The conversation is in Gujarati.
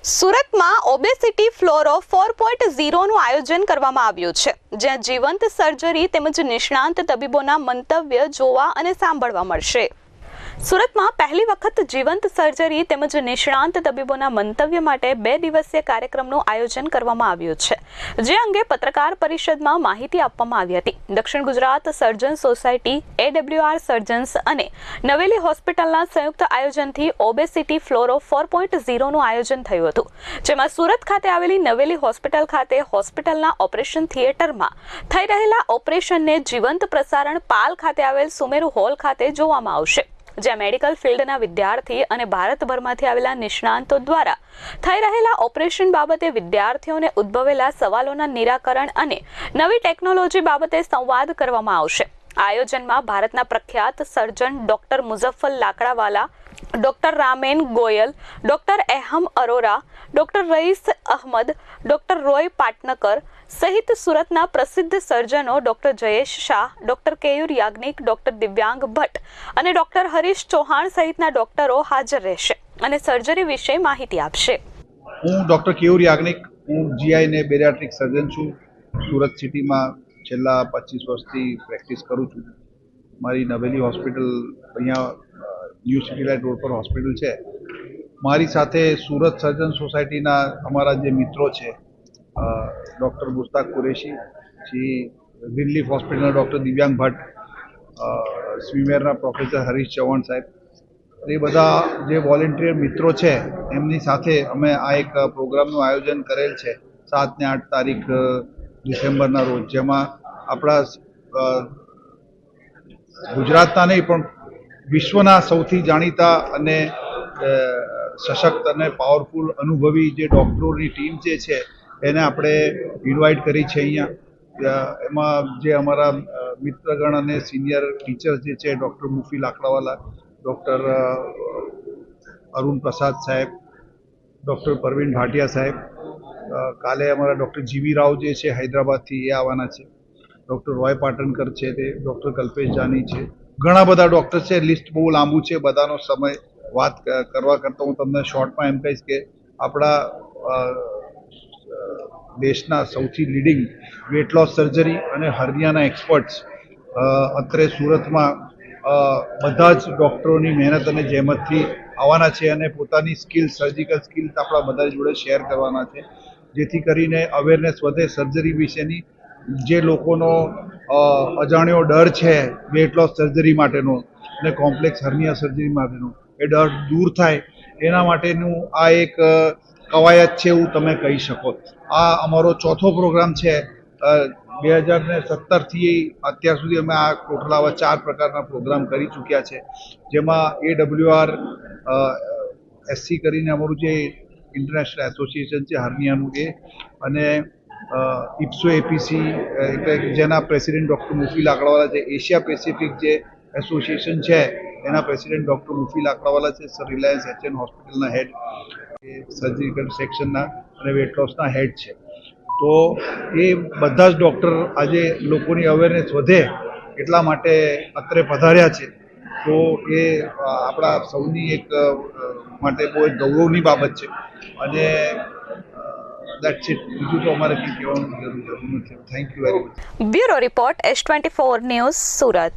સુરતમાં ઓબેસિટી ફ્લોર ઓફ 4.0નું આયોજન કરવામાં આવ્યું છે, જ્યાં જીવંત સર્જરી તેમજ નિષ્ણાંત તબીબોના મંતવ્ય જોવા અને સાંભળવા મળશે. સુરતમાં પહેલી વખત જીવંત સર્જરી તેમજ નિષ્ણાંત તબીબોના મંતવ્ય માટે 2 દિવસીય કાર્યક્રમનું આયોજન કરવામાં આવ્યું છે, જે અંગે પત્રકાર પરિષદમાં માહિતી આપવામાં આવી હતી. દક્ષિણ ગુજરાત સર્જન સોસાયટી, AWR સર્જન્સ અને નવેલી હોસ્પિટલના સંયુક્ત આયોજનથી ઓબેસિટી ફ્લોર ઓફ 4.0નું આયોજન થયું હતું, જેમાં સુરત ખાતે આવેલી નવેલી હોસ્પિટલ ખાતે હોસ્પિટલના ઓપરેશન થિયેટરમાં થઈ રહેલા ઓપરેશનને જીવંત પ્રસારણ પાલ ખાતે આવેલ સુમેરુ હોલ ખાતે જોવામાં આવશે, જ્યાં મેડિકલ ફિલ્ડના વિદ્યાર્થી અને ભારતભરમાંથી આવેલા નિષ્ણાંતો દ્વારા થઈ રહેલા ઓપરેશન બાબતે વિદ્યાર્થીઓને ઉદ્ભવેલા સવાલોના નિરાકરણ અને નવી ટેકનોલોજી બાબતે સંવાદ કરવામાં આવશે. આ આયોજનમાં ભારતના પ્રખ્યાત સર્જન doctor Muzaffar Lakdawala, doctor Ramen Goyal, doctor Aham Arora, doctor Rais Ahmad, doctor Roy Patankar સહિત સુરતના પ્રસિદ્ધ સર્જનો doctor Jayesh Shah, doctor Keyur Yagnik, doctor Divyang Bhatt અને ડોક્ટર હરીશ ચૌહાણ સહિતના ડોક્ટરો હાજર રહેશે અને સર્જરી વિશે માહિતી આપશે. હું ડોક્ટર કેયુર યાજ્ઞિક, હું GI ને બેરિયાટ્રિક સર્જન છું. સુરત સિટીમાં છેલ્લા 25 વર્ષથી પ્રેક્ટિસ કરું છું. મારી નવેલી હોસ્પિટલ અહીંયા ન્યૂ સિટી લાઇટ રોડ પર હોસ્પિટલ છે. મારી સાથે સુરત સર્જન સોસાયટીના અમારા જે મિત્રો છે, ડૉક્ટર મુસ્તાક કુરેશી, પછી ગ્રીનલીફ હોસ્પિટલના ડૉક્ટર દિવ્યાંગ ભટ્ટ, સ્વીમેરના પ્રોફેસર હરીશ ચૌહાણ સાહેબ, એ બધા જે વોલેન્ટિયર મિત્રો છે એમની સાથે અમે આ એક પ્રોગ્રામનું આયોજન કરેલ છે 7 ને 8 તારીખ ડિસેમ્બરના રોજ, જેમાં આપણા ગુજરાતના નહીં પણ વિશ્વના સૌથી જાણીતા અને સશક્ત અને પાવરફુલ અનુભવી જે ડૉક્ટરોની ટીમ જે છે એને આપણે ઇન્વાઇટ કરી છે અહીંયા. એમાં જે અમારા મિત્રગણ અને સિનિયર ટીચર જે છે, ડૉક્ટર મુફી લાકડાવાલા, ડૉક્ટર અરુણ પ્રસાદ સાહેબ, ડૉક્ટર પરવીન ભાટિયા સાહેબ, કાલે અમારા ડૉક્ટર GV રાવ જે છે હૈદરાબાદથી એ આવવાના છે, ડૉક્ટર રોય પાટનકર છે, તે ડૉક્ટર કલ્પેશ જાની છે, ઘણા બધા ડૉક્ટર છે. લિસ્ટ બહુ લાંબુ છે, બધાનો સમય વાત કરવા કરતાં હું તમને શોર્ટમાં એમ કહીશ કે આપણા દેશના સૌથી લીડિંગ વેટ લોસ સર્જરી અને હર્નિયાના એક્સપર્ટ્સ અત્રે સુરતમાં બધા જ ડૉક્ટરોની મહેનત અને જહેમતથી આવવાના છે અને પોતાની સ્કિલ્સ, સર્જિકલ સ્કિલ્સ આપણા બધા જોડે શેર કરવાના છે, જેથી કરીને અવેરનેસ વધે સર્જરી વિશેની. જે લોકોનો અજાણ્યો ડર છે વેટ લોસ સર્જરી માટેનો અને કોમ્પ્લેક્સ હર્નિયા સર્જરી માટેનો, એ ડર દૂર થાય એના માટેનું આ એક કવાયત છે એવું તમે કહી શકો. આ અમારો 4થો પ્રોગ્રામ છે. 2017થી અત્યાર સુધી અમે આ ટોટલ આવા 4 પ્રકારના પ્રોગ્રામ કરી ચૂક્યા છે, જેમાં AWR SC કરીને અમારું જે ઇન્ટરનેશનલ એસોસિએશન છે હર્નિયાનું એ, અને IPSO APC એટલે જેના પ્રેસિડેન્ટ ડૉક્ટર મુફી લાકડાવાલા છે, એશિયા પેસિફિક જે એસોસિએશન છે એના પ્રેસિડેન્ટ ડૉક્ટર મુફી લાકડાવાલા છે, સર રિલાયન્સ HN હોસ્પિટલના હેડ, એ સર્જિકલ સેક્શનના અને વેટ લોસના હેડ છે. તો એ બધા જ ડૉક્ટર આજે લોકોની અવેરનેસ વધે એટલા માટે અત્રે પધાર્યા છે. તો એ આપણા સૌની એક માટે બહુ એક ગૌરવની બાબત છે અને દેટ્સ ઇટ. બીજું તો અમારે કંઈ કહેવાનું જરૂર નથી. Thank you very much. Bureau report S24 news, Surat.